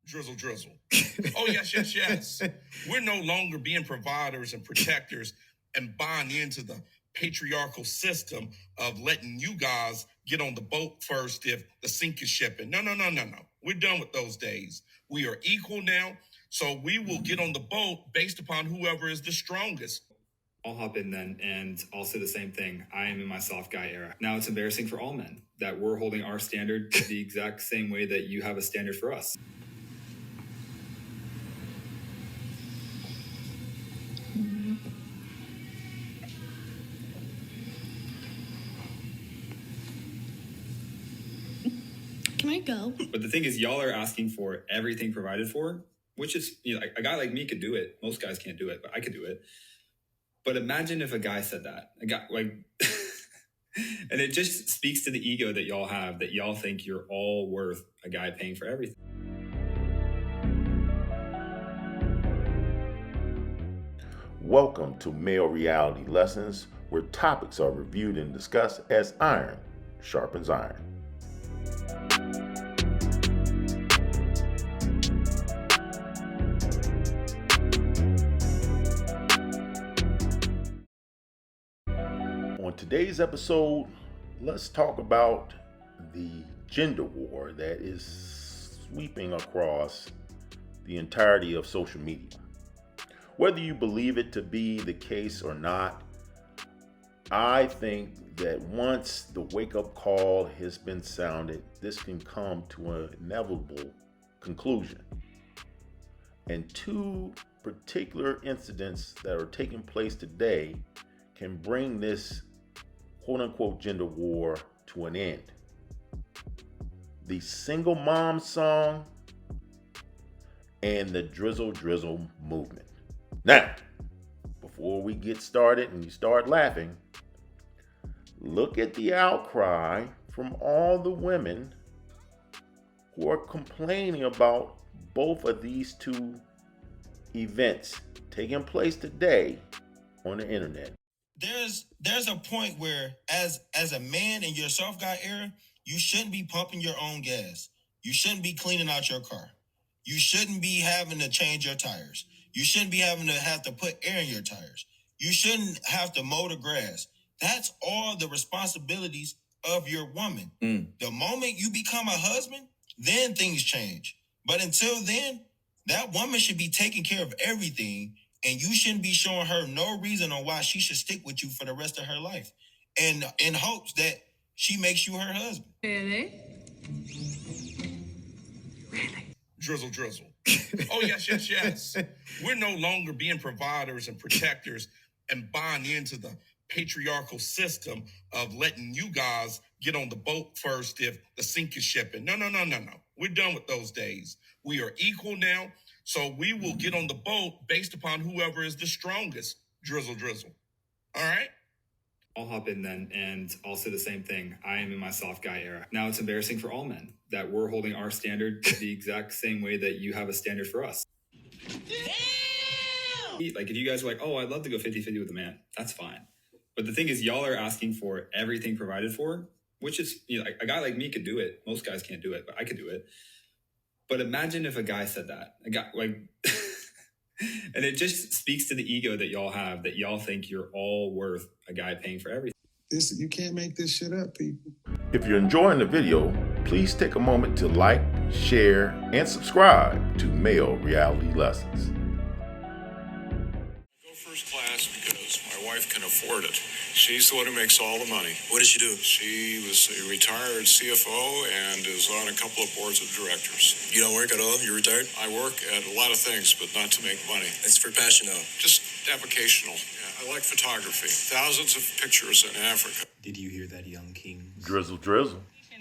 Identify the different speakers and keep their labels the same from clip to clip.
Speaker 1: Drizzle. Oh, yes. We're no longer being providers and protectors and buying into the patriarchal system of letting you guys get on the boat first if the sink is shipping. No. We're done with those days. We are equal now, so we will get on the boat based upon whoever is the strongest.
Speaker 2: I'll hop in then, and I'll say the same thing. I am in my soft guy era. Now it's embarrassing for all men that we're holding our standard the exact same way that you have a standard for us.
Speaker 3: Can I go?
Speaker 2: But the thing is, y'all are asking for everything provided for, which is, a guy like me could do it. Most guys can't do it, but I could do it. But imagine if a guy said that. A guy, and it just speaks to the ego that y'all have, that y'all think you're all worth a guy paying for everything.
Speaker 4: Welcome to Male Reality Lessons, where topics are reviewed and discussed as iron sharpens iron. On today's episode, let's talk about the gender war that is sweeping across the entirety of social media. Whether you believe it to be the case or not, I think that once the wake-up call has been sounded, this can come to an inevitable conclusion. And two particular incidents that are taking place today can bring this quote-unquote gender war to an end. The single mom song and the Drizzle movement. Now, before we get started and you start laughing, look at the outcry from all the women who are complaining about both of these two events taking place today on the internet.
Speaker 5: There's a point where as a man in your soft guy era, you shouldn't be pumping your own gas. You shouldn't be cleaning out your car. You shouldn't be having to change your tires. You shouldn't be having to have to put air in your tires. You shouldn't have to mow the grass. That's all the responsibilities of your woman. The moment you become a husband, then things change. But until then, that woman should be taking care of everything, and you shouldn't be showing her no reason on why she should stick with you for the rest of her life, and in hopes that she makes you her husband.
Speaker 3: Really?
Speaker 1: Drizzle. Oh, yes. We're no longer being providers and protectors and buying into the patriarchal system of letting you guys get on the boat first if the sink is shipping. No. We're done with those days. We are equal now, so we will get on the boat based upon whoever is the strongest. Drizzle. All right?
Speaker 2: I'll hop in then, and I'll say the same thing. I am in my soft guy era. Now it's embarrassing for all men that we're holding our standard the exact same way that you have a standard for us. Damn! Like if you guys are like, oh, I'd love to go 50-50 with a man, that's fine. But the thing is, y'all are asking for everything provided for, which is, a guy like me could do it. Most guys can't do it, but I could do it. But imagine if a guy said that. A guy and it just speaks to the ego that y'all have, that y'all think you're all worth a guy paying for everything.
Speaker 6: You can't make this shit up, people.
Speaker 4: If you're enjoying the video, please take a moment to like, share, and subscribe to Male Reality Lessons.
Speaker 7: Go first class because my wife can afford it. She's the one who makes all the money.
Speaker 5: What does she do?
Speaker 7: She was a retired CFO and is on a couple of boards of directors.
Speaker 5: You don't work at all? You're retired?
Speaker 7: I work at a lot of things, but not to make money.
Speaker 5: It's for passion, though.
Speaker 7: Just avocational. Yeah, I like photography. Thousands of pictures in Africa.
Speaker 5: Did you hear that, young king?
Speaker 4: Drizzle.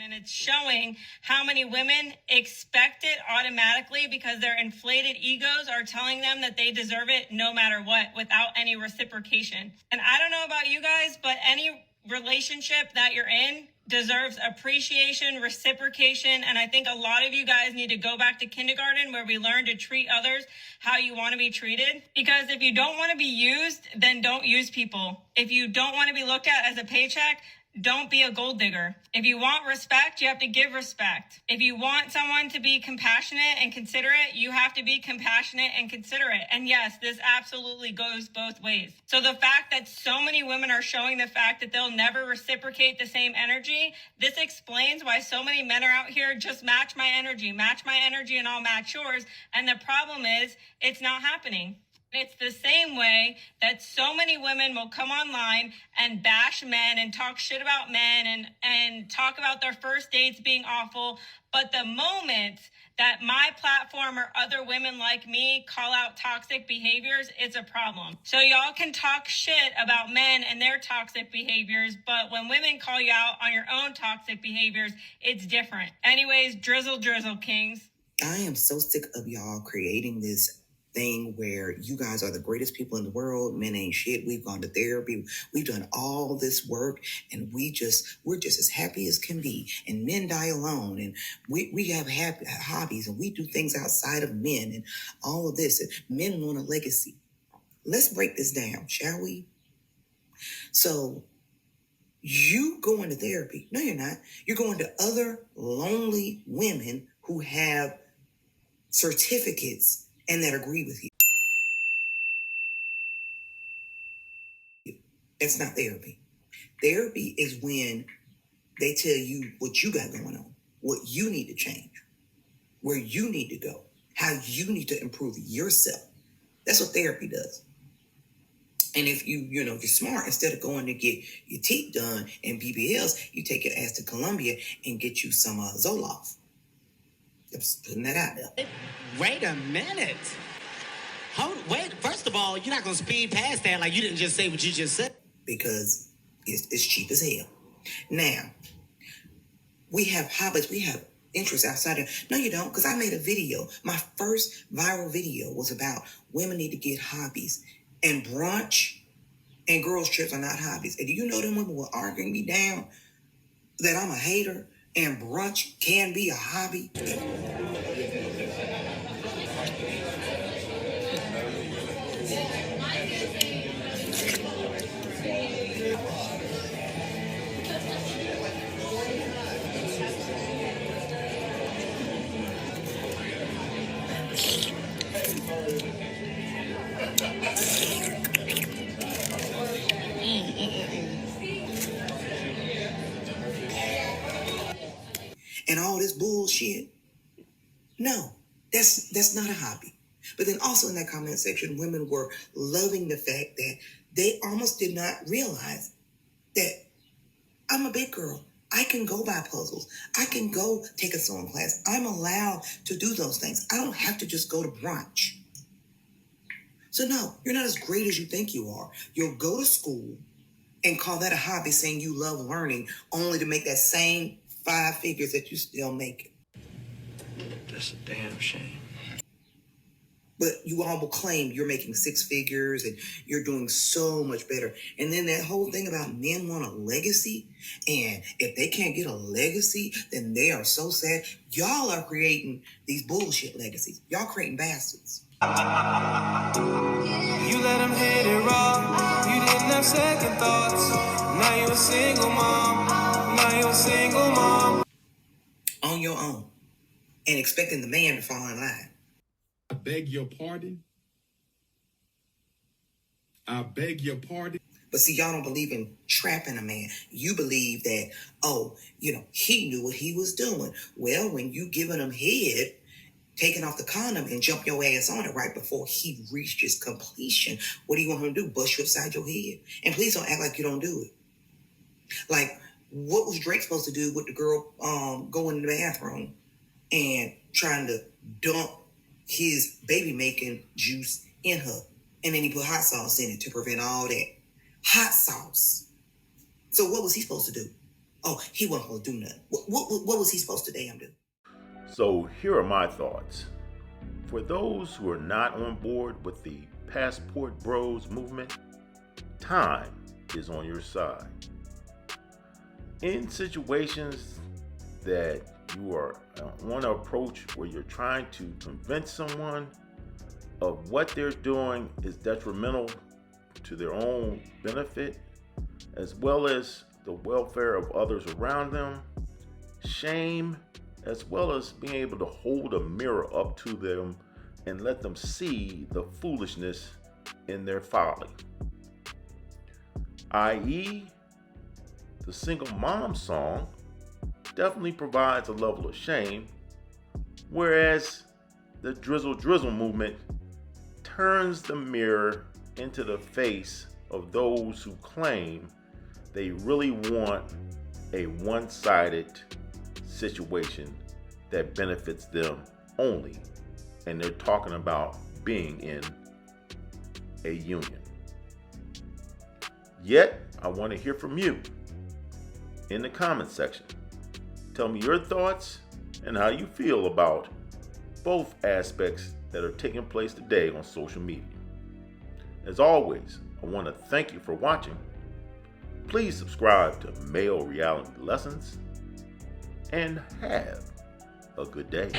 Speaker 8: And it's showing how many women expect it automatically because their inflated egos are telling them that they deserve it no matter what, without any reciprocation. And I don't know about you guys, but any relationship that you're in deserves appreciation, reciprocation, and I think a lot of you guys need to go back to kindergarten where we learn to treat others how you want to be treated. Because if you don't want to be used, then don't use people. If you don't want to be looked at as a paycheck, don't be a gold digger. If you want respect, you have to give respect. If you want someone to be compassionate and considerate, you have to be compassionate and considerate. And yes, this absolutely goes both ways. So the fact that so many women are showing the fact that they'll never reciprocate the same energy, this explains why so many men are out here, just match my energy and I'll match yours. And the problem is, it's not happening. It's the same way that so many women will come online and bash men and talk shit about men and talk about their first dates being awful. But the moment that my platform or other women like me call out toxic behaviors, it's a problem. So y'all can talk shit about men and their toxic behaviors, but when women call you out on your own toxic behaviors, it's different. Anyways, drizzle, kings.
Speaker 9: I am so sick of y'all creating this thing where you guys are the greatest people in the world. Men ain't shit. We've gone to therapy. We've done all this work, and we're just as happy as can be. And men die alone, and we have happy hobbies, and we do things outside of men, and all of this. And men want a legacy. Let's break this down, shall we? So you go into therapy. No, you're not. You're going to other lonely women who have certificates and that agree with you. That's not therapy. Therapy is when they tell you what you got going on, what you need to change, where you need to go, how you need to improve yourself. That's what therapy does. And if you're smart, instead of going to get your teeth done and BBLs, you take your ass to Colombia and get you some Zoloft. Just putting that out there.
Speaker 10: Wait a minute. Wait, first of all, you're not going to speed past that like you didn't just say what you just said.
Speaker 9: Because it's cheap as hell. Now, we have hobbies, we have interests outside of... No, you don't, because I made a video. My first viral video was about women need to get hobbies. And brunch and girls' trips are not hobbies. And do you know them women were arguing me down that I'm a hater and brunch can be a hobby? And all this bullshit. No, that's not a hobby. But then also in that comment section, women were loving the fact that they almost did not realize that I'm a big girl. I can go buy puzzles. I can go take a sewing class. I'm allowed to do those things. I don't have to just go to brunch. So no, you're not as great as you think you are. You'll go to school and call that a hobby, saying you love learning, only to make that same 5 figures that you still make.
Speaker 11: That's a damn shame.
Speaker 9: But you all will claim you're making 6 figures and you're doing so much better. And then that whole thing about men want a legacy, and if they can't get a legacy, then they are so sad. Y'all are creating these bullshit legacies. Y'all creating bastards.
Speaker 12: You let him hit it raw. You didn't have second thoughts. Now you're a single mom.
Speaker 9: On your own. And expecting the man to fall in line.
Speaker 13: I beg your pardon. I beg your pardon.
Speaker 9: But see, y'all don't believe in trapping a man. You believe that, he knew what he was doing. Well, when you giving him head, taking off the condom and jump your ass on it right before he reached his completion, what do you want him to do? Bust you upside your head? And please don't act like you don't do it. Like, what was Drake supposed to do with the girl going in the bathroom and trying to dump his baby-making juice in her? And then he put hot sauce in it to prevent all that. Hot sauce. So what was he supposed to do? Oh, he wasn't supposed to do nothing. What was he supposed to damn do?
Speaker 4: So here are my thoughts. For those who are not on board with the Passport Bros movement, time is on your side. In situations that you are on an approach where you're trying to convince someone of what they're doing is detrimental to their own benefit, as well as the welfare of others around them, shame, as well as being able to hold a mirror up to them and let them see the foolishness in their folly. i.e., the single mom song definitely provides a level of shame, whereas the Drizzle movement turns the mirror into the face of those who claim they really want a one-sided situation that benefits them only, and they're talking about being in a union. Yet, I want to hear from you in the comment section. Tell me your thoughts and how you feel about both aspects that are taking place today on social media. As always, I want to thank you for watching. Please subscribe to Male Reality Lessons and have a good day.